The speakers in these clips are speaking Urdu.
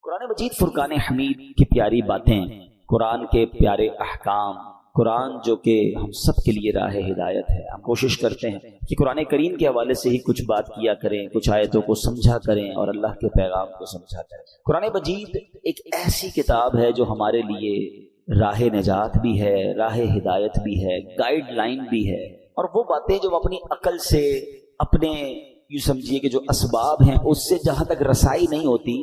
قرآن مجید فرقان حمید کی پیاری باتیں، قرآن کے پیارے احکام، قرآن جو کہ ہم سب کے لیے راہ ہدایت ہے۔ ہم کوشش کرتے ہیں کہ قرآن کریم کے حوالے سے ہی کچھ بات کیا کریں، کچھ آیتوں کو سمجھا کریں اور اللہ کے پیغام کو سمجھا کریں۔ قرآن مجید ایک ایسی کتاب ہے جو ہمارے لیے راہ نجات بھی ہے، راہ ہدایت بھی ہے، گائیڈ لائن بھی ہے، اور وہ باتیں جو اپنی عقل سے، اپنے یوں سمجھیے کہ جو اسباب ہیں اس سے جہاں تک رسائی نہیں ہوتی،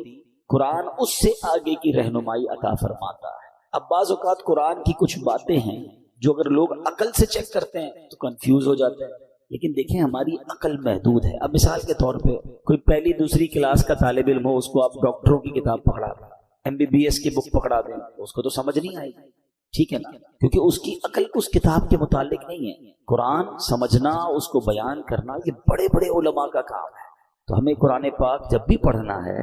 قرآن اس سے آگے کی رہنمائی عطا فرماتا ہے۔ اب بعض اوقات قرآن کی کچھ باتیں ہیں جو اگر لوگ عقل سے چیک کرتے ہیں تو کنفیوز ہو جاتے ہیں، لیکن دیکھیں ہماری عقل محدود ہے۔ اب مثال کے طور پہ کوئی پہلی دوسری کلاس کا طالب علم ہو، اس کو آپ ڈاکٹروں کی کتاب پکڑا دیں، MBBS کی بک پکڑا دیں، اس کو تو سمجھ نہیں آئے گی، ٹھیک ہے نا، کیونکہ اس کی عقل اس کتاب کے متعلق نہیں ہے۔ قرآن سمجھنا، اس کو بیان کرنا، یہ بڑے بڑے علماء کا کام ہے۔ تو ہمیں قرآن پاک جب بھی پڑھنا ہے،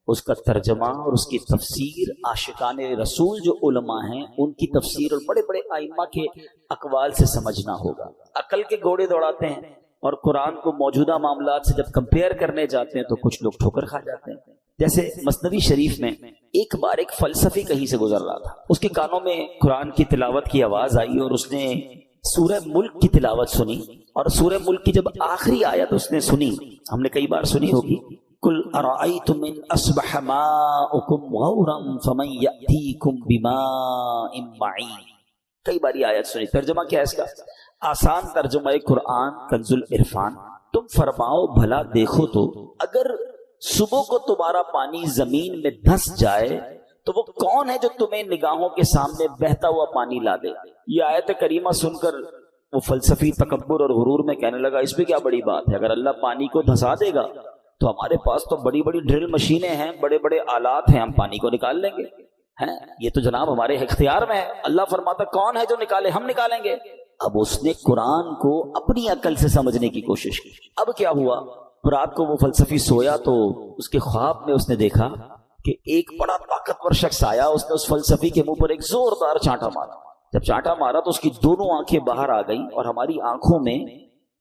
اس کا ترجمہ اور اس کی تفسیر عاشقان رسول جو علماء ہیں ان کی تفسیر اور بڑے بڑے ائمہ کے اقوال سے سمجھنا ہوگا۔ عقل کے گھوڑے دوڑاتے ہیں اور قرآن کو موجودہ معاملات سے جب کمپیئر کرنے جاتے ہیں تو کچھ لوگ ٹھوکر کھا جاتے ہیں۔ جیسے مثنوی شریف میں ایک بار ایک فلسفی کہیں سے گزر رہا تھا، اس کے کانوں میں قرآن کی تلاوت کی آواز آئی اور اس نے سورہ ملک کی تلاوت سنی، اور سورہ ملک کی جب آخری آیت اس نے سنی، ہم نے کئی بار سنی ہوگی، قُلْ أَرَأَيْتُمْ إِنْ أَصْبَحَ مَاؤُكُمْ غَوْرًا فَمَنْ يَأْتِيكُمْ بِمَاءٍ مَّعِينٍ، کئی بار یہ آیت سنی۔ ترجمہ کیا ہے اس کا؟ آسان ترجمہ قرآن کنز العرفان، تم فرماؤ بھلا دیکھو تو اگر صبح کو تمہارا پانی زمین میں دھس جائے تو وہ کون ہے جو تمہیں نگاہوں کے سامنے بہتا ہوا پانی لا دے۔ یہ آیت کریمہ سن کر وہ فلسفی تکبر اور غرور میں کہنے لگا اس پہ کیا بڑی بات ہے، اگر اللہ پانی کو دھسا دے گا تو ہمارے پاس تو بڑی بڑی ڈرل مشینیں ہیں، بڑے بڑے آلات ہیں، ہم پانی کو نکال لیں گے، ہیں یہ تو جناب ہمارے اختیار میں ہے۔ اللہ فرماتا کون ہے جو نکالے، ہم نکالیں گے۔ اب اس نے قرآن کو اپنی عقل سے سمجھنے کی کوشش کی۔ اب کیا ہوا، رات کو وہ فلسفی سویا تو اس کے خواب میں اس نے دیکھا کہ ایک بڑا طاقتور شخص آیا، اس نے اس فلسفی کے منہ پر ایک زوردار چانٹا مارا۔ جب چانٹا مارا تو اس کی دونوں آنکھیں باہر آ گئیں، اور ہماری آنکھوں میں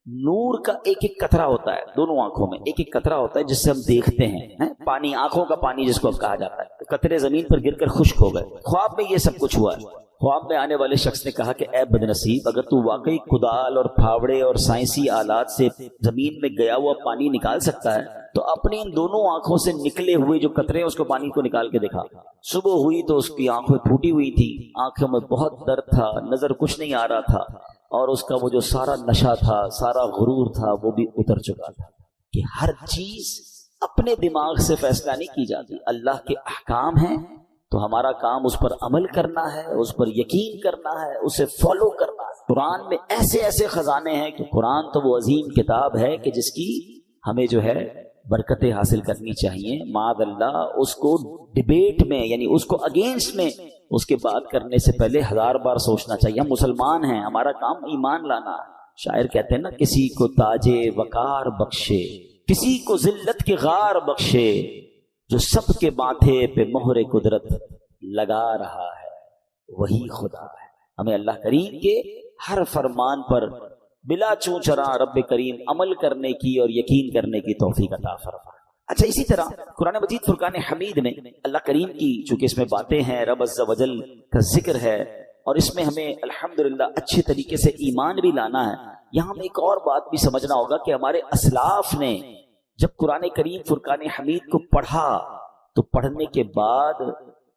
نور کا ایک ایک قطرہ ہوتا ہے، دونوں آنکھوں میں ایک ایک قطرہ ہوتا ہے جس سے ہم دیکھتے ہیں، پانی، آنکھوں کا پانی جس کو اب کہا جاتا ہے۔ قطرے زمین پر گر کر خشک ہو گئے۔ خواب میں یہ سب کچھ ہوا ہے۔ خواب میں آنے والے شخص نے کہا کہ اے بدنصیب، اگر تو واقعی کدال اور پھاوڑے اور سائنسی آلات سے زمین میں گیا ہوا پانی نکال سکتا ہے تو اپنی ان دونوں آنکھوں سے نکلے ہوئے جو قطرے ہیں اس کو پانی کو نکال کے دکھا۔ صبح ہوئی تو اس کی آنکھیں پھوٹی ہوئی تھی، آنکھوں میں بہت درد تھا، نظر کچھ نہیں آ رہا تھا، اور اس کا وہ جو سارا نشہ تھا، سارا غرور تھا، وہ بھی اتر چکا تھا۔ کہ ہر چیز اپنے دماغ سے فیصلہ نہیں کی جاتی، اللہ کے احکام ہیں تو ہمارا کام اس پر عمل کرنا ہے، اس پر یقین کرنا ہے، اسے فالو کرنا ہے۔ قرآن میں ایسے ایسے خزانے ہیں کہ قرآن تو وہ عظیم کتاب ہے کہ جس کی ہمیں جو ہے برکتیں حاصل کرنی چاہیے۔ معاذ اللہ اس کو ڈیبیٹ میں، یعنی اس کو اگینسٹ میں اس کے بات کرنے سے پہلے 1000 بار سوچنا چاہیے۔ ہم مسلمان ہیں، ہمارا کام ایمان لانا ہے۔ شاعر کہتے ہیں نا، کسی کو تاج وقار بخشے، کسی کو ذلت کے غار بخشے، جو سب کے ماتھے پہ مہر قدرت لگا رہا ہے وہی خدا ہے۔ ہمیں اللہ کریم کے ہر فرمان پر بلا چون چرا رب کریم عمل کرنے کی اور یقین کرنے کی توفیق عطا فرمائے۔ اچھا، اسی طرح قرآن مجید فرقان حمید میں اللہ کریم کی چونکہ اس میں باتیں ہیں، رب عز و جل کا ذکر ہے، اور اس میں ہمیں الحمدللہ اچھے طریقے سے ایمان بھی لانا ہے۔ یہاں ہمیں ایک اور بات بھی سمجھنا ہوگا کہ ہمارے اسلاف نے جب قرآن کریم فرقان حمید کو پڑھا تو پڑھنے کے بعد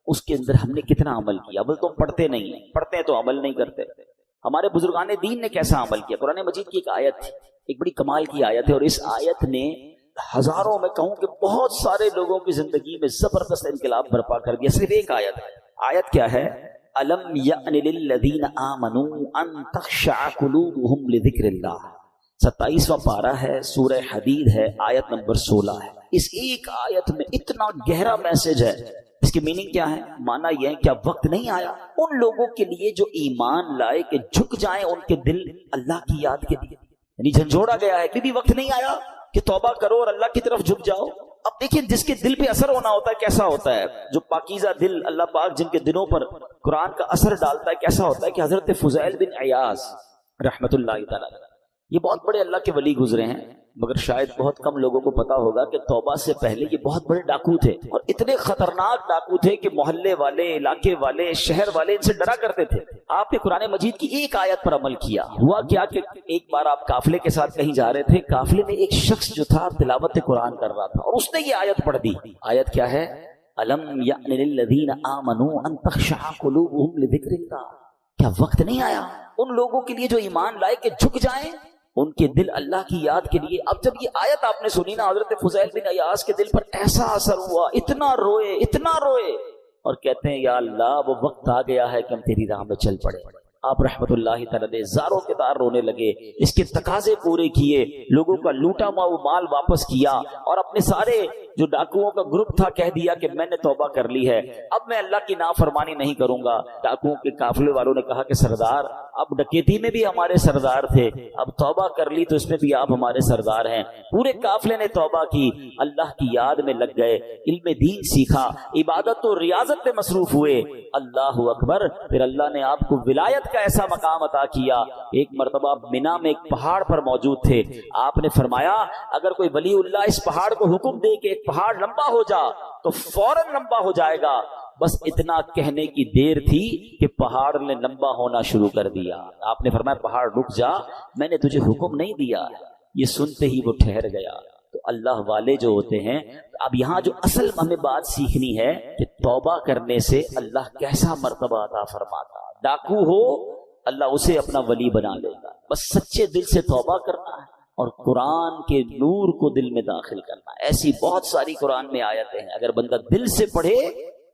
اس کے اندر ہم نے کتنا عمل کیا۔ عمل تو پڑھتے نہیں ہیں، پڑھتے ہیں تو عمل نہیں کرتے۔ ہمارے بزرگان دین نے کیسا عمل کیا؟ قرآن مجید کی ایک آیت تھی، ایک بڑی کمال کی آیت ہے، اور اس آیت نے ہزاروں، میں کہوں کہ بہت سارے لوگوں کی زندگی میں زبردست انقلاب برپا کر دیا۔ صرف ایک آیت ہے۔ آیت کیا ہے؟ أَلَمْ يَأْنِ لِلَّذِينَ آمَنُوا أَن تَخْشَعَ قُلُوبُهُمْ لِذِكْرِ اللَّهِ۔ 27واں پارہ ہے، سورہ حدید ہے، آیت نمبر 16 ہے۔ اس ایک آیت میں اتنا گہرا میسج ہے۔ اس کی میننگ کیا ہے؟ معنی یہ ہے کیا وقت نہیں آیا ان لوگوں کے لیے جو ایمان لائے کہ جھک جائیں ان کے دل اللہ کی یاد کے لیے؟ یعنی جھنجھوڑا گیا ہے، بھی وقت نہیں آیا کہ توبہ کرو اور اللہ کی طرف جھک جاؤ۔ اب دیکھیں جس کے دل پہ اثر ہونا ہوتا ہے کیسا ہوتا ہے، جو پاکیزہ دل اللہ پاک جن کے دلوں پر قرآن کا اثر ڈالتا ہے کیسا ہوتا ہے، کہ حضرت فضیل بن عیاض رحمت اللہ تعالی، یہ بہت بڑے اللہ کے ولی گزرے ہیں، مگر شاید بہت کم لوگوں کو پتا ہوگا کہ توبہ سے پہلے یہ بہت بڑے ڈاکو تھے، اور اتنے خطرناک ڈاکو تھے کہ محلے والے، علاقے والے، شہر والے ان سے ڈرا کرتے تھے۔ آپ نے قرآن مجید کی ایک آیت پر عمل کیا، ہوا کیا کہ ایک بار آپ قافلے کے ساتھ کہیں جا رہے تھے، قافلے میں ایک شخص جو تھا تلاوت قرآن کر رہا تھا، اور اس نے یہ آیت پڑھ دی۔ آیت کیا ہے؟ الم یأن للذین آمنوا ان تخشع قلوبهم لذکر اللہ، کیا وقت نہیں آیا ان لوگوں کے لیے جو ایمان لائے کہ جھک جائیں ان کے دل اللہ کی یاد کے لیے؟ اب جب یہ آیت آپ نے سنی نا، حضرت فضیل بن عیاض کے دل پر ایسا اثر ہوا، اتنا روئے اور کہتے ہیں یا اللہ وہ وقت آ گیا ہے کہ ہم تیری راہ میں چل پڑے۔ آپ رحمت اللہ تعالی زاروں کے دار رونے لگے، اس کے تقاضے پورے کیے، لوگوں کا لوٹا ہوا مال واپس کیا، اور اپنے سارے جو ڈاکوؤں کا گروپ تھا کہہ دیا کہ میں نے توبہ کر لی ہے، اب میں اللہ کی نافرمانی نہیں کروں گا۔ ڈاکوؤں کے قافلے والوں نے کہا کہ سردار، اب ڈکیتی میں بھی ہمارے سردار تھے، اب توبہ کر لی تو اس میں بھی آپ ہمارے سردار ہیں۔ پورے قافلے نے توبہ کی، اللہ کی یاد میں لگ گئے، علم دین سیکھا، عبادت و ریاضت میں مصروف ہوئے۔ اللہ اکبر! پھر اللہ نے آپ کو ولایت کا ایسا مقام عطا کیا۔ ایک مرتبہ مینا میں ایک پہاڑ پر موجود تھے، آپ نے فرمایا اگر کوئی ولی اللہ اس پہاڑ کو حکم دے کہ ایک پہاڑ لمبا ہو جا تو فوراً لمبا ہو جائے گا۔ بس اتنا کہنے کی دیر تھی کہ پہاڑ نے لمبا ہونا شروع کر دیا۔ آپ نے فرمایا پہاڑ رک جا، میں نے تجھے حکم نہیں دیا۔ یہ سنتے ہی وہ ٹھہر گیا۔ تو اللہ والے جو ہوتے ہیں، اب یہاں جو اصل ہمیں بات سیکھنی ہے کہ توبہ کرنے سے اللہ کیسا مرتبہ عطا فرماتا۔ ڈاکو ہو اللہ اسے اپنا ولی بنا لے گا، بس سچے دل سے توبہ کرنا ہے اور قرآن کے نور کو دل میں داخل کرنا ہے۔ ایسی بہت ساری قرآن میں آیتیں ہیں، اگر بندہ دل سے پڑھے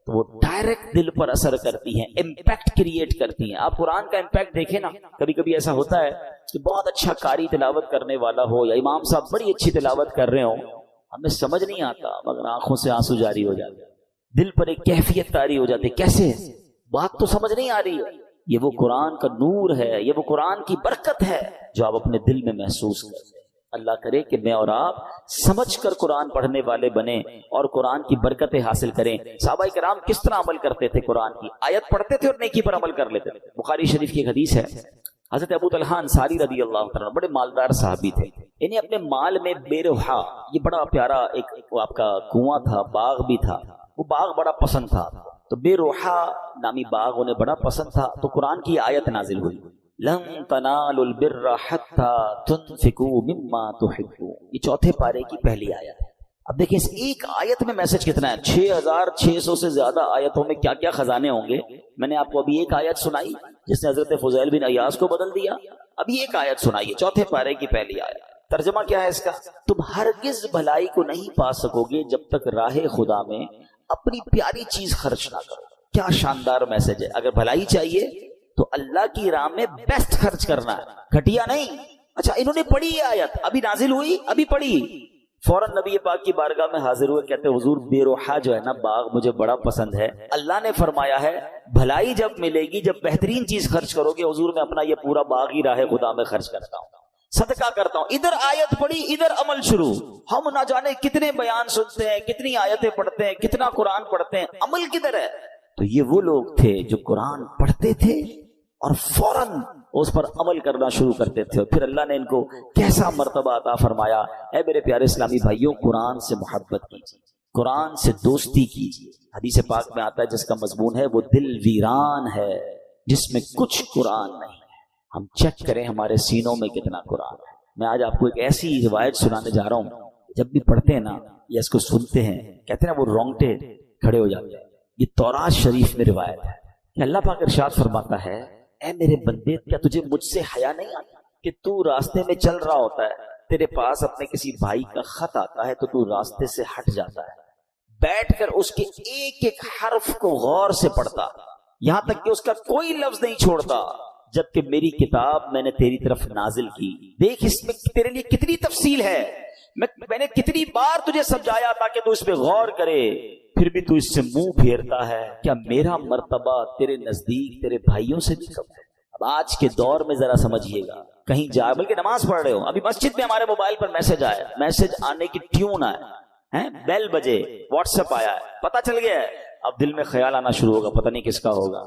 تو وہ ڈائریکٹ دل پر اثر کرتی ہیں، امپیکٹ کریٹ کرتی ہیں۔ آپ قرآن کا امپیکٹ دیکھیں نا، کبھی کبھی ایسا ہوتا ہے کہ بہت اچھا قاری تلاوت کرنے والا ہو یا امام صاحب بڑی اچھی تلاوت کر رہے ہوں، ہمیں سمجھ نہیں آتا مگر آنکھوں سے آنسو جاری ہو جاتے، دل پر ایک کیفیت طاری ہو جاتی، کیسے؟ بات تو سمجھ نہیں آ رہی ہے۔ یہ وہ قرآن کا نور ہے، یہ وہ قرآن کی برکت ہے جو آپ اپنے دل میں محسوس کرتے ہیں۔ اللہ کرے کہ میں اور آپ سمجھ کر قرآن پڑھنے والے بنیں اور قرآن کی برکتیں حاصل کریں۔ صحابہ کرام کس طرح عمل کرتے تھے؟ قرآن کی آیت پڑھتے تھے اور نیکی پر عمل کر لیتے تھے۔ بخاری شریف کی ایک حدیث ہے، حضرت ابو طلحہ انصاری رضی اللہ تعالیٰ بڑے مالدار صحابی تھے، انہیں اپنے مال میں بے روحا، یہ بڑا پیارا ایک آپ کا کنواں تھا، باغ بھی تھا، وہ باغ بڑا پسند تھا، تو بے روحا نامی باغ انہیں بڑا پسند تھا۔ تو قرآن کی آیت نازل ہوئی، لن تنالوا البر حتى تنفقوا مما تحبون، یہ چوتھے پارے کی پہلی آیت ہے۔ اب دیکھیں اس ایک آیت میں میسج کتنا ہے، 6600 سے زیادہ آیتوں میں کیا کیا خزانے ہوں گے۔ میں نے آپ کو ابھی ایک آیت سنائی جس نے حضرت فضیل بن عیاض کو بدل دیا، ابھی ایک آیت سنائیے چوتھے پارے کی پہلی آیت۔ ترجمہ کیا ہے اس کا؟ تم ہرگز بھلائی کو نہیں پا سکو گے جب تک راہ خدا میں اپنی پیاری چیز خرچ نہ کرو۔ کیا شاندار میسج ہے، اگر بھلائی چاہیے تو اللہ کی راہ میں بیسٹ خرچ کرنا ہے، گھٹیا نہیں۔ اچھا انہوں نے پڑھی یہ آیت، ابھی نازل ہوئی، ابھی پڑھی، فوراً نبی پاک کی بارگاہ میں حاضر ہوئے، کہتے ہیں حضور بے روحا جو ہے نا باغ مجھے بڑا پسند ہے، اللہ نے فرمایا ہے بھلائی جب ملے گی جب بہترین چیز خرچ کرو گے، حضور میں اپنا یہ پورا باغ ہی راہ خدا میں خرچ کرتا ہوں، صدقہ کرتا ہوں۔ ادھر آیت پڑھی ادھر عمل شروع۔ ہم نہ جانے کتنے بیان سنتے ہیں، کتنی آیتیں پڑھتے ہیں، کتنا قرآن پڑھتے ہیں، عمل کدھر ہے؟ تو یہ وہ لوگ تھے جو قرآن پڑھتے تھے اور فوراً اس پر عمل کرنا شروع کرتے تھے، اور پھر اللہ نے ان کو کیسا مرتبہ عطا فرمایا۔ اے میرے پیارے اسلامی بھائیوں، قرآن سے محبت کیجیے، قرآن سے دوستی کیجیے۔ حدیث پاک میں آتا ہے جس کا مضمون ہے وہ دل ویران ہے جس میں کچھ قرآن نہیں ہے۔ ہم چیک کریں ہمارے سینوں میں کتنا قرآن ہے۔ میں آج آپ کو ایک ایسی روایت سنانے جا رہا ہوں، جب بھی پڑھتے ہیں نا یا اس کو سنتے ہیں کہتے ہیں نا وہ رونگٹے کھڑے ہو جاتے ہیں۔ یہ تورات شریف میں روایت ہے کہ اللہ پاک ارشاد فرماتا ہے، اے میرے بندے کیا تجھے مجھ سے حیا نہیں آتا کہ تو راستے میں چل رہا ہوتا ہے، تیرے پاس اپنے کسی بھائی کا خط آتا ہے تو تو راستے سے ہٹ جاتا ہے، بیٹھ کر اس کے ایک ایک حرف کو غور سے پڑھتا، یہاں تک کہ اس کا کوئی لفظ نہیں چھوڑتا، جبکہ میری کتاب میں نے تیری طرف نازل کی۔ دیکھ اس میں تیرے لیے کتنی تفصیل ہے، میں نے کتنی بار تجھے سمجھایا تاکہ تو اس پہ غور کرے، پھر بھی تو اس سے منہ پھیرتا ہے۔ کیا میرا مرتبہ تیرے نزدیک تیرے بھائیوں سے بھی کم ہے؟ اب آج کے دور میں ذرا سمجھیے گا، کہیں جائے بلکہ نماز پڑھ رہے ہو، ابھی مسجد میں ہمارے موبائل پر میسج آیا، میسج آنے کی ٹیون آیا، بیل بجے، واٹس ایپ آیا ہے، پتہ چل گیا ہے، اب دل میں خیال آنا شروع ہوگا پتہ نہیں کس کا ہوگا،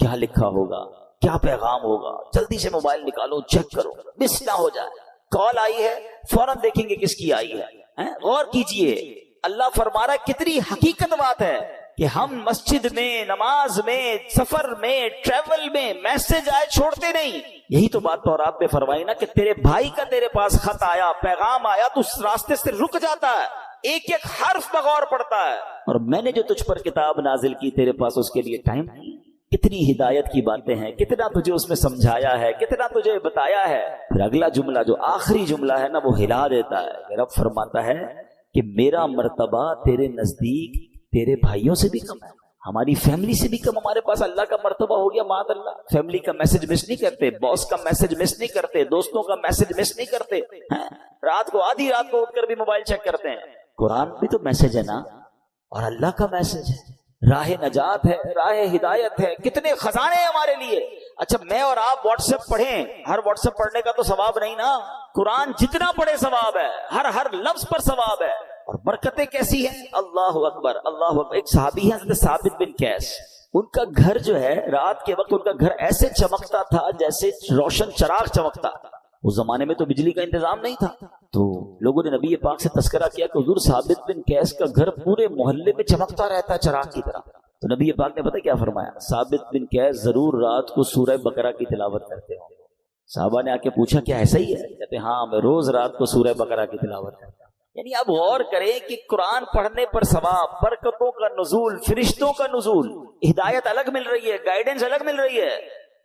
کیا لکھا ہوگا، کیا پیغام ہوگا، جلدی سے موبائل نکالو چیک کرو، مس نہ ہو جائے۔ کال آئی ہے فوراً دیکھیں گے کس کی آئی ہے. غور کیجئے اللہ فرما رہا ہے کتنی حقیقت بات ہے کہ ہم مسجد میں، نماز میں، سفر میں، ٹریول میں میسج آئے چھوڑتے نہیں. یہی تو بات تورات میں فرمائی نا کہ تیرے بھائی کا تیرے پاس خط آیا، پیغام آیا، تو اس راستے سے رک جاتا ہے، ایک ایک حرف بغور پڑتا ہے. اور میں نے جو تجھ پر کتاب نازل کی تیرے پاس اس کے لیے ٹائم نہیں. کتنی ہدایت کی باتیں ہیں، کتنا تجھے اس میں سمجھایا ہے، کتنا تجھے بتایا ہے. پھر اگلا جملہ جو آخری جملہ ہے نا وہ ہلا دیتا ہے. رب فرماتا ہے کہ میرا مرتبہ تیرے نزدیک تیرے بھائیوں سے بھی کم ہے، ہماری فیملی سے بھی کم ہمارے پاس اللہ کا مرتبہ ہو گیا. معاذ اللہ، فیملی کا میسج مس نہیں کرتے، باس کا میسج مس نہیں کرتے، دوستوں کا میسج مس نہیں کرتے، رات کو آدھی رات کو اٹھ کر بھی موبائل چیک کرتے ہیں. قرآن بھی تو میسج ہے نا، اور اللہ کا میسج ہے، راہ نجات ہے، راہ ہدایت ہے، کتنے خزانے ہیں ہمارے لیے. اچھا میں اور آپ واٹس ایپ پڑھیں، ہر واٹس ایپ پڑھنے کا تو ثواب نہیں نا. قرآن جتنا پڑھے ثواب ہے، ہر لفظ پر ثواب ہے. اور برکتیں کیسی ہیں، اللہ اکبر اللہ اکبر. ایک صحابی ہیں حضرت ثابت بن قیس، ان کا گھر جو ہے رات کے وقت ان کا گھر ایسے چمکتا تھا جیسے روشن چراغ چمکتا. اس زمانے میں تو بجلی کا انتظام نہیں تھا، تو لوگوں نے نبی پاک سے تذکرہ کیا کہ حضور ثابت بن قیس کا گھر پورے محلے میں چمکتا رہتا ہے چراغ کی طرح. تو نبی پاک نے پتہ کیا فرمایا، ثابت بن قیس ضرور رات کو سورہ بقرہ کی تلاوت کرتے ہوں. صحابہ نے آ کے پوچھا کیا ایسا ہی ہے؟ کہتے ہاں میں روز رات کو سورہ بقرہ کی تلاوت کرتا ہوں. یعنی اب غور کریں کہ قرآن پڑھنے پر ثواب، برکتوں کا نزول، فرشتوں کا نزول، ہدایت الگ مل رہی ہے، گائیڈنس الگ مل رہی ہے.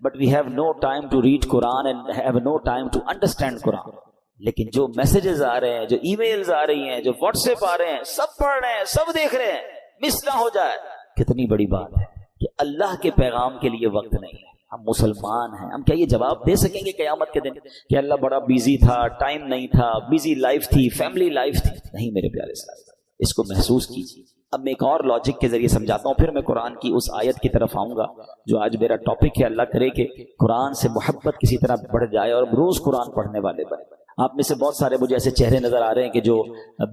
But we have no time to read Quran and have no time to understand Quran. لیکن جو میسیجز آ رہے ہیں، جو ای میلز آ رہی ہیں، جو واٹس ایپ آ رہے ہیں، سب پڑھ رہے ہیں، سب دیکھ رہے ہیں، مس نہ ہو جائے. کتنی بڑی بات ہے کہ اللہ کے پیغام کے لیے وقت نہیں ہے. ہم مسلمان ہیں، ہم کیا یہ جواب دے سکیں گے قیامت کے دن کہ اللہ بڑا بیزی تھا، ٹائم نہیں تھا، بیزی لائف تھی، فیملی لائف تھی؟ نہیں میرے پیارے ساتھ، اس کو محسوس کیجیے. اب میں ایک اور لاجک کے ذریعے سمجھاتا ہوں، پھر میں قرآن کی اس آیت کی طرف آؤں گا جو آج میرا ٹاپک ہے. اللہ کرے کہ قرآن سے محبت کسی طرح بڑھ جائے اور روز قرآن پڑھنے والے بنے. آپ میں سے بہت سارے مجھے ایسے چہرے نظر آ رہے ہیں کہ جو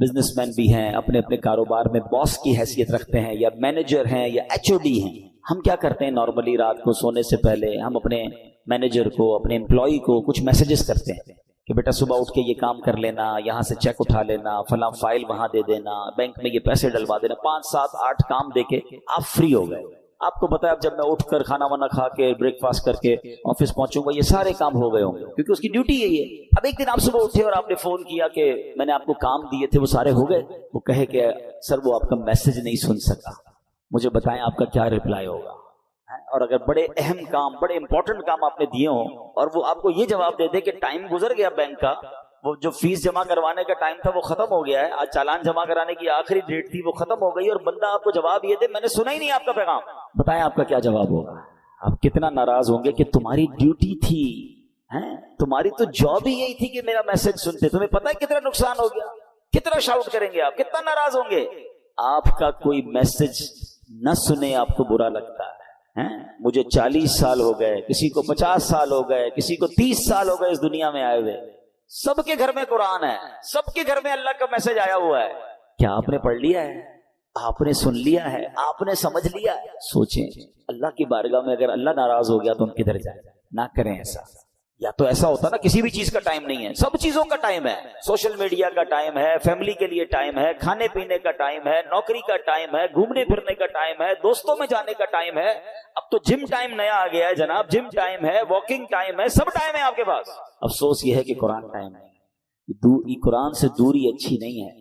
بزنس مین بھی ہیں، اپنے اپنے کاروبار میں باس کی حیثیت رکھتے ہیں، یا مینیجر ہیں، یا HOD ہیں. ہم کیا کرتے ہیں نارملی رات کو سونے سے پہلے ہم اپنے مینیجر کو، اپنے امپلائی کو کچھ میسیجز کرتے ہیں کہ بیٹا صبح اٹھ کے یہ کام کر لینا، یہاں سے چیک اٹھا لینا، فلاں فائل وہاں دے دینا، بینک میں یہ پیسے ڈلوا دینا. 5 7 8 کام دے کے آپ فری ہو گئے. آپ کو پتا ہے اب جب میں اٹھ کر کھانا وانا کھا کے بریک فاسٹ کر کے آفس پہنچوں گا، یہ سارے کام ہو گئے ہوں گے کیونکہ اس کی ڈیوٹی یہی ہے. اب ایک دن آپ صبح اٹھے اور آپ نے فون کیا کہ میں نے آپ کو کام دیے تھے وہ سارے ہو گئے. وہ کہے کہ سر وہ آپ کا میسج نہیں سن سکا، مجھے بتائیں آپ کا کیا ریپلائی ہوگا. اور اگر بڑے اہم کام، بڑے امپورٹنٹ کام آپ نے دیے ہوں اور وہ آپ کو یہ جواب دے دے کہ ٹائم گزر گیا بینک کا، وہ جو فیس جمع کروانے کا ٹائم تھا وہ ختم ہو گیا ہے، آج چالان جمع کرانے کی آخری ڈیٹ تھی وہ ختم ہو گئی، اور بندہ آپ کو جواب یہ دے میں نے سنا ہی نہیں آپ کا پیغام، بتائیں آپ کا کیا جواب ہوگا؟ آپ کتنا ناراض ہوں گے کہ تمہاری ڈیوٹی تھی، تمہاری تو جاب ہی یہی تھی کہ میرا میسج سنتے. تمہیں پتہ ہے کتنا نقصان ہو گیا، کتنا شاؤٹ کریں گے آپ، کتنا ناراض ہوں گے. آپ کا کوئی میسج نہ سنے آپ کو برا لگتا ہے. مجھے 40 سال ہو گئے، کسی کو 50 سال ہو گئے، کسی کو 30 سال ہو گئے اس دنیا میں آئے ہوئے، سب کے گھر میں قرآن ہے، سب کے گھر میں اللہ کا میسج آیا ہوا ہے. کیا آپ نے پڑھ لیا ہے؟ آپ نے سن لیا ہے؟ آپ نے سمجھ لیا ہے؟ سوچیں اللہ کی بارگاہ میں اگر اللہ ناراض ہو گیا تو ہم کدھر جائیں؟ نہ کریں ایسا. یا تو ایسا ہوتا نا کسی بھی چیز کا ٹائم نہیں ہے، سب چیزوں کا ٹائم ہے. سوشل میڈیا کا ٹائم ہے، فیملی کے لیے ٹائم ہے، کھانے پینے کا ٹائم ہے، نوکری کا ٹائم ہے، گھومنے پھرنے کا ٹائم ہے، دوستوں میں جانے کا ٹائم ہے. اب تو جم ٹائم نیا آ گیا ہے جناب، جم ٹائم ہے، واکنگ ٹائم ہے، سب ٹائم ہے آپ کے پاس. افسوس یہ ہے کہ قرآن ٹائم ہے. قرآن سے دوری اچھی نہیں ہے.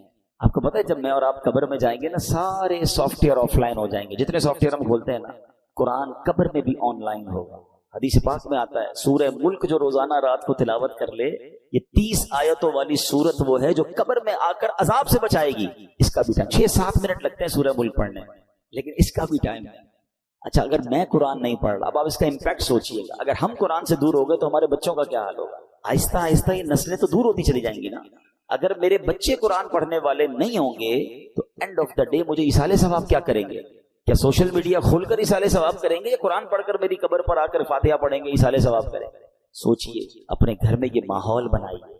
آپ کو پتہ ہے جب میں اور آپ قبر میں جائیں گے نا، سارے سافٹ ویئر آف لائن ہو جائیں گے. جتنے سافٹ ویئر ہم کھولتے ہیں نا، قرآن قبر میں بھی آن لائن ہوگا. حدیث پاک میں آتا ہے سورہ ملک جو روزانہ رات کو تلاوت کر لے، یہ 30 آیتوں والی سورت وہ ہے جو قبر میں آ کر عذاب سے بچائے گی. اس کا بھی ٹائم 6-7 منٹ لگتے ہیں سورہ ملک پڑھنے میں، لیکن اس کا بھی ٹائم ہے. اچھا اگر میں قرآن نہیں پڑھ رہا، اب آپ اس کا امپیکٹ سوچئے گا. اگر ہم قرآن سے دور ہو گئے تو ہمارے بچوں کا کیا حال ہوگا؟ آہستہ آہستہ یہ نسلیں تو دور ہوتی چلی جائیں گی نا. اگر میرے بچے قرآن پڑھنے والے نہیں ہوں گے تو اینڈ آف دا ڈے مجھے ایصال ثواب کیا کریں گے؟ کیا سوشل میڈیا کھول کر ایصال ثواب کریں گے، یا قرآن پڑھ کر میری قبر پر آ کر فاتحہ پڑھیں گے ایصال ثواب کریں گے؟ سوچئے. اپنے گھر میں یہ ماحول بنائیے،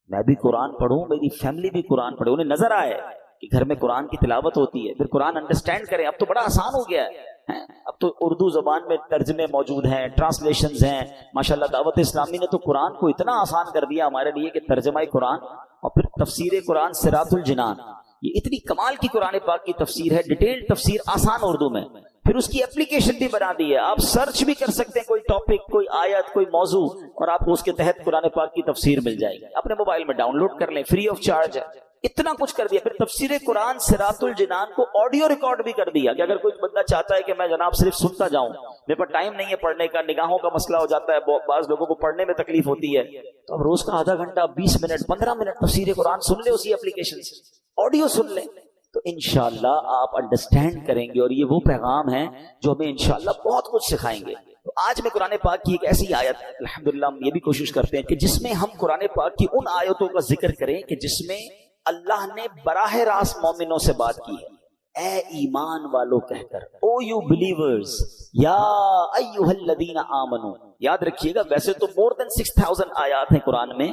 میں بھی قرآن پڑھوں، میری فیملی بھی قرآن پڑھے، انہیں نظر آئے کہ گھر میں قرآن کی تلاوت ہوتی ہے، پھر قرآن انڈرسٹینڈ کریں. اب تو بڑا آسان ہو گیا ہے. اب تو اردو زبان میں ترجمے موجود ہیں، ٹرانسلیشنز ہیں ماشاءاللہ۔ دعوت اسلامی نے تو قرآن کو اتنا آسان کر دیا ہمارے لیے کہ ترجمہ قرآن اور پھر تفسیر قرآن صراط الجنان، یہ اتنی کمال کی قرآن پاک کی تفسیر ہے، ڈیٹیل تفسیر آسان اردو میں، پھر اس کی اپلیکیشن بھی بنا دی ہے، آپ سرچ بھی کر سکتے ہیں کوئی ٹاپک، کوئی آیت، کوئی موضوع، اور آپ کو اس کے تحت قرآن پاک کی تفسیر مل جائے گی، اپنے موبائل میں ڈاؤن لوڈ کر لیں، فری آف چارج ہے، اتنا کچھ کر دیا۔ پھر تفسیر قرآن صراط الجنان کو آڈیو ریکارڈ بھی کر دیا کہ اگر کوئی بندہ چاہتا ہے کہ میں جناب صرف سنتا جاؤں، میرے پاس ٹائم نہیں ہے پڑھنے کا، نگاہوں کا مسئلہ ہو جاتا ہے، بعض لوگوں کو پڑھنے میں تکلیف ہوتی ہے، تو اب روز کا آدھا گھنٹہ 20 منٹ 15 منٹ تفسیر قرآن سن لے اسی اپلیکیشن سے، آڈیو سن لیں، تو انشاءاللہ آپ انڈرسٹینڈ کریں گے، اور یہ وہ پیغام ہے جو ہمیں انشاءاللہ بہت کچھ سکھائیں گے۔ تو آج میں قرآن پاک کی ایک ایسی آیت، الحمدللہ ہم یہ بھی کوشش کرتے ہیں کہ جس میں ہم قرآن پاک کی ان آیتوں کا ذکر کریں کہ جس میں اللہ نے براہ راست مومنوں سے بات کی ہے، اے ایمان والو کہہ کر، او یو بلیورز، یا ایھا الذین آمنو۔ یاد رکھیے گا ویسے تو مور دین 6000 آیات ہیں قرآن میں،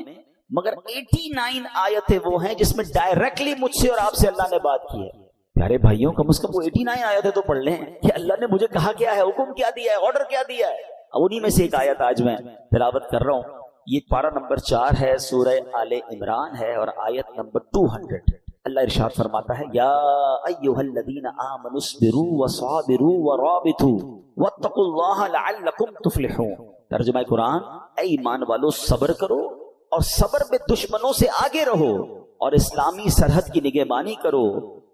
مگر 89 آیتیں وہ ہیں جس میں ڈائریکٹلی مجھ سے اور آپ سے اللہ نے بات کی ہے۔ پیارے بھائیوں کم از کم وہ 89 آیتیں تو پڑھ لیں کہ اللہ نے مجھے کہا کیا ہے، حکم کیا دیا ہے، آرڈر کیا دیا ہے۔ انہی میں سے ایک آیت آج میں تلاوت کر رہا ہوں، یہ پارہ نمبر 4 ہے، سورہ آل عمران ہے، اور آیت نمبر 200۔ اللہ ارشاد فرماتا ہے، یا ایھا الذین آمنوا اصبروا وصابروا ورابطوا واتقوا اللہ لعلکم تفلحون۔ ترجمہ قرآن، اے ایمان والو صبر کرو اور صبر میں دشمنوں سے آگے رہو، اور اسلامی سرحد کی نگہبانی کرو،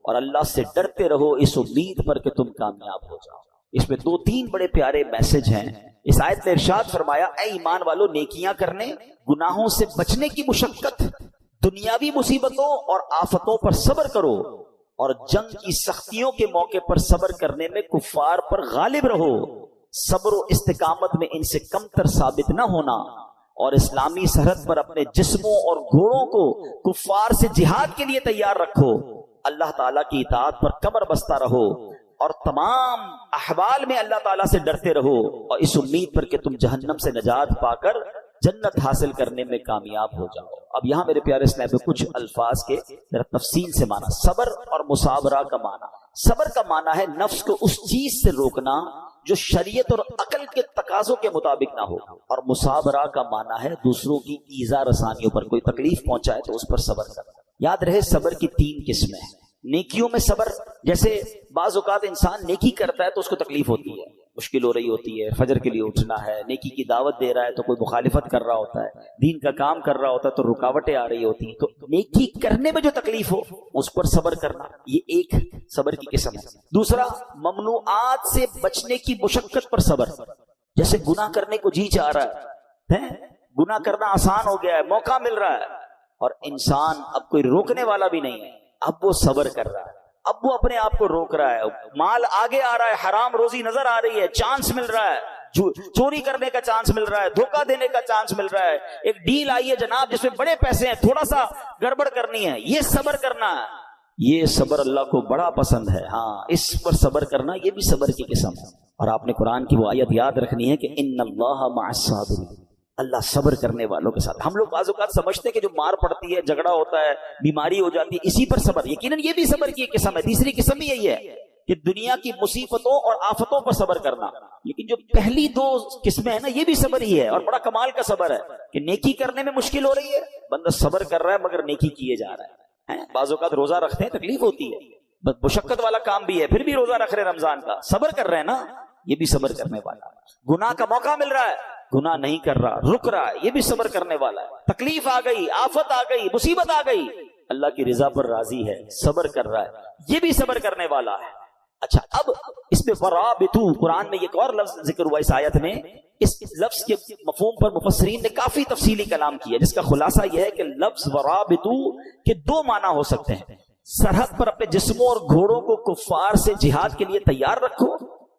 اور اللہ سے ڈرتے رہو اس امید پر کہ تم کامیاب ہو جاؤ۔ اس میں 2-3 بڑے پیارے میسج ہیں۔ اس آیت میں ارشاد فرمایا، اے ایمان والو نیکیاں کرنے، گناہوں سے بچنے کی مشقت، دنیاوی مصیبتوں اور آفتوں پر صبر کرو، اور جنگ کی سختیوں کے موقع پر صبر کرنے میں کفار پر غالب رہو، صبر و استقامت میں ان سے کمتر ثابت نہ ہونا، اور اسلامی سرحد پر اپنے جسموں اور گھوڑوں کو کفار سے جہاد کے لیے تیار رکھو، اللہ تعالیٰ کی اطاعت پر کمر بستہ رہو، اور تمام احوال میں اللہ تعالیٰ سے ڈرتے رہو، اور اس امید پر کہ تم جہنم سے نجات پا کر جنت حاصل کرنے میں کامیاب ہو جاؤ۔ اب یہاں میرے پیارے اسلام میں کچھ الفاظ کے ذرا تفصیل سے معنی۔ صبر اور مصابرہ کا معنی، صبر کا معنی ہے نفس کو اس چیز سے روکنا جو شریعت اور عقل کے تقاضوں کے مطابق نہ ہو، اور مصابرہ کا معنی ہے دوسروں کی ایذا رسانیوں پر، کوئی تکلیف پہنچائے تو اس پر صبر کرنا۔ یاد رہے صبر کی 3 قسمیں ہیں۔ نیکیوں میں صبر، جیسے بعض اوقات انسان نیکی کرتا ہے تو اس کو تکلیف ہوتی ہے، مشکل ہو رہی ہوتی ہے، فجر کے لیے اٹھنا ہے، نیکی کی دعوت دے رہا ہے تو کوئی مخالفت کر رہا ہوتا ہے، دین کا کام کر رہا ہوتا ہے تو رکاوٹیں آ رہی ہوتی ہیں، تو نیکی کرنے میں جو تکلیف ہو اس پر صبر کرنا، یہ ایک صبر کی قسم ہے۔ دوسرا، ممنوعات سے بچنے کی مشقت پر صبر، جیسے گناہ کرنے کو جی چاہ رہا ہے، گناہ کرنا آسان ہو گیا ہے، موقع مل رہا ہے، اور انسان اب کوئی روکنے والا بھی نہیں ہے، اب وہ صبر کر رہا ہے، اب وہ اپنے آپ کو روک رہا ہے، مال آگے آ رہا ہے، حرام روزی نظر آ رہی ہے، چانس مل رہا ہے، چوری کرنے کا چانس مل رہا ہے، دھوکہ دینے کا چانس مل رہا ہے، ایک ڈیل آئی ہے جناب جس میں بڑے پیسے ہیں، تھوڑا سا گڑبڑ کرنی ہے، یہ صبر کرنا ہے، یہ صبر اللہ کو بڑا پسند ہے۔ ہاں، اس پر صبر کرنا یہ بھی صبر کی قسم ہے۔ اور آپ نے قرآن کی وہ آیت یاد رکھنی ہے کہ ان اللہ مع الصابرین، اللہ صبر کرنے والوں کے ساتھ۔ ہم لوگ بعض اوقات سمجھتے ہیں کہ جو مار پڑتی ہے، جھگڑا ہوتا ہے، بیماری ہو جاتی ہے، اسی پر صبر، یقیناً یہ بھی صبر کی ایک قسم ہے۔ تیسری قسم بھی یہی ہے کہ دنیا کی مصیبتوں اور آفتوں پر صبر کرنا، لیکن جو پہلی 2 قسمیں ہیں نا، یہ بھی صبر ہی ہے، اور بڑا کمال کا صبر ہے کہ نیکی کرنے میں مشکل ہو رہی ہے، بندہ صبر کر رہا ہے مگر نیکی کیے جا رہا ہے۔ بعض اوقات روزہ رکھتے ہیں، تکلیف ہوتی ہے، مشقت والا کام بھی ہے، پھر بھی روزہ رکھ رہے رمضان کا، صبر کر رہے ہیں نا، یہ بھی صبر کرنے والا ہے۔ گناہ کا موقع مل رہا ہے، گناہ نہیں کر رہا، رک رہا ہے، یہ بھی صبر کرنے والا ہے۔ تکلیف آ گئی، آفت آ گئی، مصیبت آ گئی، اللہ کی رضا پر راضی ہے، صبر کر رہا ہے، یہ بھی صبر کرنے والا ہے۔ اچھا، اب اس میں ورابطو، قرآن میں ایک اور لفظ ذکر ہوا اس آیت میں، اس لفظ کے مفہوم پر مفسرین نے کافی تفصیلی کلام کیا، جس کا خلاصہ یہ ہے کہ لفظ ورابطو کے 2 معنی ہو سکتے ہیں۔ سرحد پر اپنے جسموں اور گھوڑوں کو کفار سے جہاد کے لیے تیار رکھو،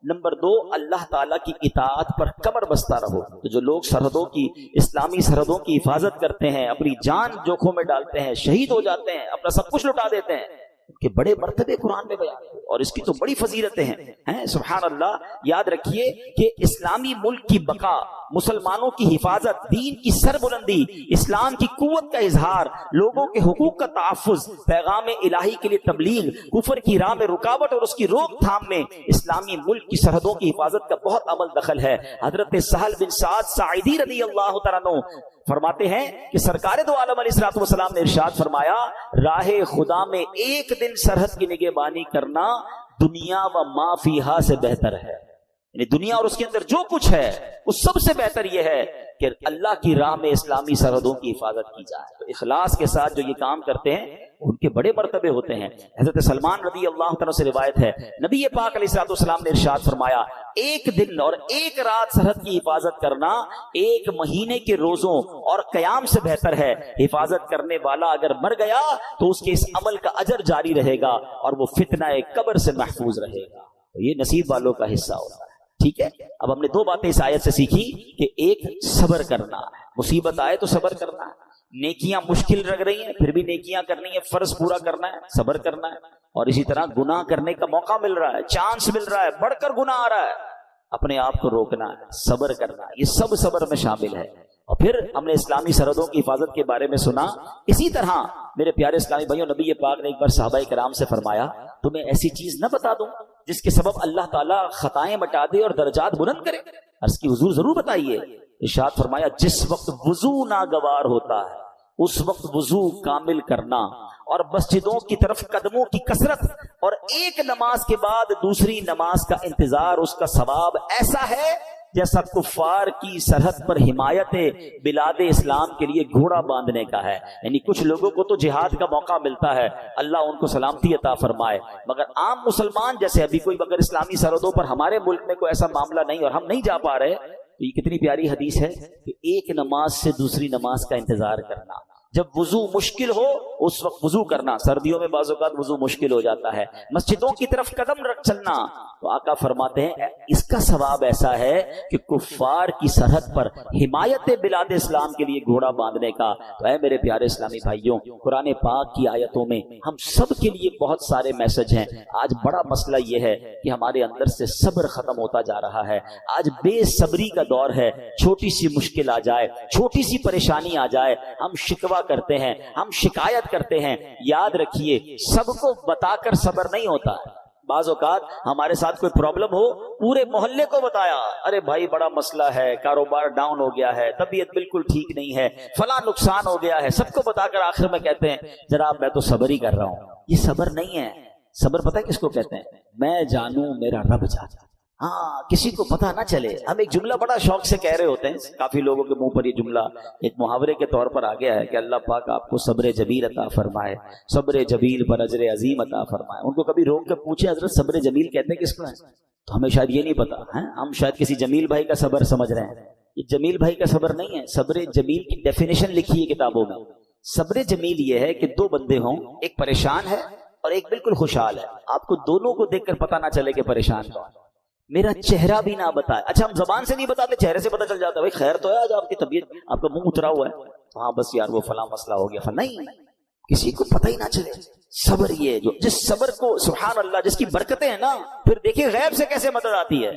نمبر 2، اللہ تعالیٰ کی اطاعت پر کمر بستہ رہو۔ تو جو لوگ سرحدوں کی، اسلامی سرحدوں کی حفاظت کرتے ہیں، اپنی جان جوکھوں میں ڈالتے ہیں، شہید ہو جاتے ہیں، اپنا سب کچھ لٹا دیتے ہیں، کہ بڑے مرتبے قرآن میں بیان ہوئے اور اس کی تو بڑی فضیلتیں ہیں سبحان اللہ. یاد رکھیے کہ اسلامی ملک کی بقا، مسلمانوں کی حفاظت، دین کی سربلندی، اسلام کی قوت کا اظہار، لوگوں کے حقوق کا تحفظ، پیغام الہی کے لیے تبلیغ، کفر کی راہ میں رکاوٹ اور اس کی روک تھام میں اسلامی ملک کی سرحدوں کی حفاظت کا بہت عمل دخل ہے. حضرت سہل بن سعد ساعدی رضی اللہ تعالیٰ عنہ فرماتے ہیں کہ سرکار دو عالم علیہ السلام نے ارشاد فرمایا، راہ خدا میں ایک دن سرحد کی نگہبانی کرنا دنیا و ما فیہا سے بہتر ہے. یعنی دنیا اور اس کے اندر جو کچھ ہے اس سب سے بہتر یہ ہے کہ اللہ کی راہ میں اسلامی سرحدوں کی حفاظت کی جائے. تو اخلاص کے ساتھ جو یہ کام کرتے ہیں ان کے بڑے مرتبے ہوتے ہیں. حضرت سلمان رضی اللہ تعالیٰ سے روایت ہے، نبی پاک علیہ السلام نے ارشاد فرمایا، ایک دن اور ایک رات سرحد کی حفاظت کرنا ایک مہینے کے روزوں اور قیام سے بہتر ہے. حفاظت کرنے والا اگر مر گیا تو اس کے اس عمل کا اجر جاری رہے گا اور وہ فتنہ قبر سے محفوظ رہے گا. تو یہ نصیب والوں کا حصہ ہوتا ہے. ٹھیک ہے، اب ہم نے دو باتیں اس آیت سے سیکھی کہ ایک صبر کرنا ہے، مصیبت آئے تو صبر کرنا ہے. نیکیاں مشکل لگ رہی ہیں پھر بھی نیکیاں کرنی ہے، فرض پورا کرنا ہے، صبر کرنا ہے. اور اسی طرح گناہ کرنے کا موقع مل رہا ہے، چانس مل رہا ہے، بڑھ کر گناہ آ رہا ہے، اپنے آپ کو روکنا ہے، صبر کرنا ہے. یہ سب صبر میں شامل ہے. اور پھر ہم نے اسلامی سرحدوں کی حفاظت کے بارے میں سنا. اسی طرح میرے پیارے اسلامی بھائیوں، نبی پاک نے ایک بار صحابہ کرام سے فرمایا، تمہیں ایسی چیز نہ بتا دوں جس کے سبب اللہ تعالیٰ خطائیں مٹا دے اور درجات بلند کرے؟ عرض کی حضور ضرور بتائیے. ارشاد فرمایا، جس وقت وضو ناگوار ہوتا ہے اس وقت وضو کامل کرنا اور مسجدوں کی طرف قدموں کی کثرت اور ایک نماز کے بعد دوسری نماز کا انتظار، اس کا ثواب ایسا ہے جیسا کفار کی سرحد پر حمایت بلاد اسلام کے لیے گھوڑا باندھنے کا ہے. یعنی کچھ لوگوں کو تو جہاد کا موقع ملتا ہے، اللہ ان کو سلامتی عطا فرمائے، مگر عام مسلمان جیسے ابھی کوئی اگر اسلامی سرحدوں پر ہمارے ملک میں کوئی ایسا معاملہ نہیں اور ہم نہیں جا پا رہے، تو یہ کتنی پیاری حدیث ہے کہ ایک نماز سے دوسری نماز کا انتظار کرنا. جب وضو مشکل ہو اس وقت وضو کرنا. سردیوں میں بعض اوقات وضو مشکل ہو جاتا ہے. مسجدوں کی طرف قدم رکھ چلنا، تو آقا فرماتے ہیں اس کا ثواب ایسا ہے کہ کفار کی سرحد پر حمایت بلاد اسلام کے لیے گھوڑا باندھنے کا. تو اے میرے پیارے اسلامی بھائیوں، قرآن پاک کی آیتوں میں ہم سب کے لیے بہت سارے میسج ہیں. آج بڑا مسئلہ یہ ہے کہ ہمارے اندر سے صبر ختم ہوتا جا رہا ہے. آج بے صبری کا دور ہے. چھوٹی سی مشکل آ جائے، چھوٹی سی پریشانی آ جائے، ہم شکوہ کرتے ہیں، ہم شکایت کرتے ہیں. یاد رکھیے سب کو بتا کر صبر نہیں ہوتا. بعض اوقات ہمارے ساتھ کوئی پرابلم ہو، پورے محلے کو بتایا، ارے بھائی بڑا مسئلہ ہے، کاروبار ڈاؤن ہو گیا ہے، طبیعت بالکل ٹھیک نہیں ہے، فلاں نقصان ہو گیا ہے، سب کو بتا کر آخر میں کہتے ہیں جناب میں تو صبر ہی کر رہا ہوں. یہ صبر نہیں ہے. صبر پتہ ہے کس کو کہتے ہیں؟ میں جانوں میرا رب جانا. ہاں، کسی کو پتہ نہ چلے. ہم ایک جملہ بڑا شوق سے کہہ رہے ہوتے ہیں، کافی لوگوں کے منہ پر یہ جملہ ایک محاورے کے طور پر آ گیا ہے کہ اللہ پاک آپ کو صبر جمیل عطا فرمائے، صبر جمیل پر اجر عظیم عطا فرمائے. ان کو کبھی روک کے پوچھے حضرت صبر جمیل کہتے ہیں کس کو ہے؟ تو ہمیں شاید یہ نہیں پتا ہے. ہم شاید کسی جمیل بھائی کا صبر سمجھ رہے ہیں. یہ جمیل بھائی کا صبر نہیں ہے. صبر جمیل کی ڈیفینیشن لکھی ہے کتابوں میں. صبر جمیل یہ ہے کہ دو بندے ہوں، ایک پریشان ہے اور ایک بالکل خوشحال ہے. آپ کو دونوں کو دیکھ کر پتہ نہ چلے کہ پریشان کون. میرا چہرہ بھی نہ بتائے. اچھا ہم زبان سے نہیں بتاتے، چہرے سے پتہ چل جاتا ہے بھائی خیر تو ہے، آج آپ کی طبیعت، آپ کا منہ اترا ہوا ہے، ہاں بس یار وہ فلاں مسئلہ ہو گیا. نہیں، کسی کو پتہ ہی نہ چلے. صبر یہ جو جس صبر کو سبحان اللہ جس کی برکتیں ہیں نا، پھر دیکھیں غیب سے کیسے مدد آتی ہے.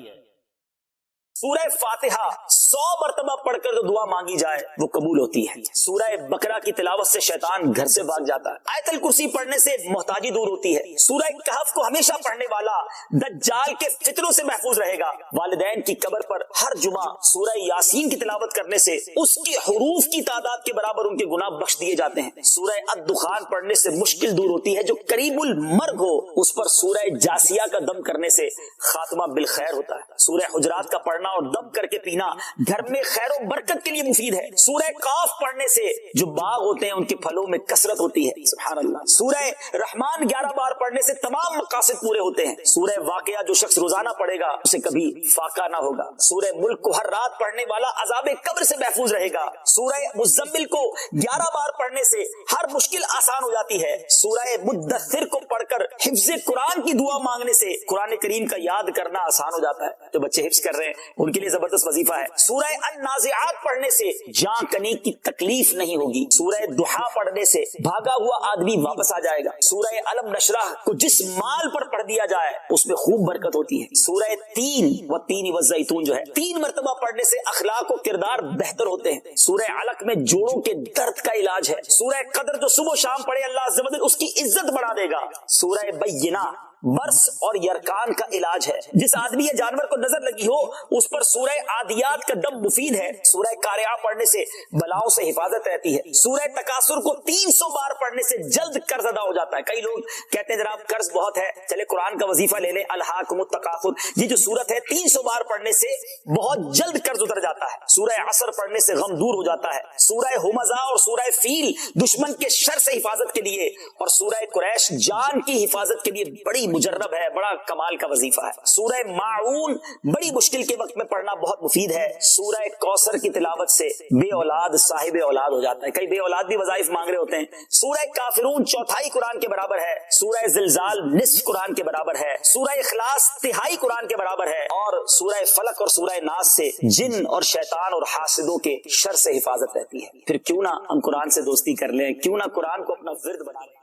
سورہ فاتحہ 100 مرتبہ پڑھ کر جو دعا مانگی جائے وہ قبول ہوتی ہے. سورہ بقرہ کی تلاوت سے شیطان گھر سے بھاگ جاتا ہے. آیت الکرسی پڑھنے سے محتاجی دور ہوتی ہے. سورہ کہف کو ہمیشہ پڑھنے والا دجال کے فتنوں سے محفوظ رہے گا. والدین کی قبر پر ہر جمعہ سورہ یاسین کی تلاوت کرنے سے اس کی حروف کی تعداد کے برابر ان کے گناہ بخش دیے جاتے ہیں. سورہ الدخان پڑھنے سے مشکل دور ہوتی ہے. جو قریب المرگ ہو اس پر سورہ جاسیہ کا دم کرنے سے خاتمہ بالخیر ہوتا ہے. سورہ حجرات کا پڑھنا اور دم کر کے پینا گھر میں خیر و برکت کے لیے مفید ہے. سورہ قاف پڑھنے سے جو باغ ہوتے ہیں ان کے پھلوں میں کثرت ہوتی ہے. سبحان اللہ. سورہ رحمان 11 بار پڑھنے سے تمام مقاصد پورے ہوتے ہیں. سورہ واقعہ جو شخص روزانہ پڑھے گا اسے کبھی فاقہ نہ ہوگا. سورہ ملک کو ہر رات پڑھنے والا عذاب قبر سے محفوظ رہے گا. سورہ مزمل کو 11 بار پڑھنے سے ہر مشکل آسان ہو جاتی ہے. سورہ مدثر کو پڑھ کر حفظ قرآن کی دعا مانگنے سے قرآن کریم کا یاد کرنا آسان ہو جاتا ہے. جو بچے حفظ کر رہے ہیں ان کے لیے زبردست وظیفہ ہے. سورہ النازعات پڑھنے سے جاں کنی کی تکلیف نہیں ہوگی، سورہ دحا پڑھنے سے بھاگا ہوا آدمی واپس آ جائے گا، سورہ علم نشرح کو جس مال پر پڑھ دیا جائے اس میں خوب برکت ہوتی ہے، سورہ تین والتین والزیتون جو ہے 3 مرتبہ پڑھنے سے اخلاق و کردار بہتر ہوتے ہیں، سورہ علق میں جوڑوں کے درد کا علاج ہے، سورہ قدر جو صبح و شام پڑھے اللہ عز و جل اس کی عزت بڑھا دے گا، سورہ بینہ برس اور یرکان کا علاج ہے، جس آدمی یا جانور کو نظر لگی ہو اس پر سورہ عادیات کا دم مفید ہے، سورہ قارعہ پڑھنے سے بلاؤں سے حفاظت رہتی ہے، سورہ تکاثر کو 300 بار پڑھنے سے جلد قرض ادا ہو جاتا ہے۔ کئی لوگ کہتے ہیں جناب قرض بہت ہے، چلے قرآن کا وظیفہ لے لیں، الہاکم التکاثر، یہ جو سورت ہے 300 بار پڑھنے سے بہت جلد قرض اتر جاتا ہے، سورہ عصر پڑھنے سے غم دور ہو جاتا ہے، سورہ ہمزہ اور سورہ فیل دشمن کے شر سے حفاظت کے لیے، اور سورہ قریش جان کی حفاظت کے لیے بڑی مجرب ہے، بڑا کمال کا وظیفہ ہے، سورہ ماعون بڑی مشکل کے وقت میں پڑھنا بہت مفید ہے، سورہ کوثر کی تلاوت سے بے اولاد صاحب اولاد ہو جاتا ہے، کئی بے اولاد بھی وظائف مانگ رہے ہوتے ہیں، سورہ کافرون 1/4 قرآن کے برابر ہے، سورہ زلزال نصف قرآن کے برابر ہے، سورہ اخلاص 1/3 قرآن کے برابر ہے، اور سورہ فلق اور سورہ ناس سے جن اور شیطان اور حاسدوں کے شر سے حفاظت رہتی ہے۔ پھر کیوں نہ ہم قرآن سے دوستی کر لیں، کیوں نہ قرآن کو اپنا ورد بنا لیں۔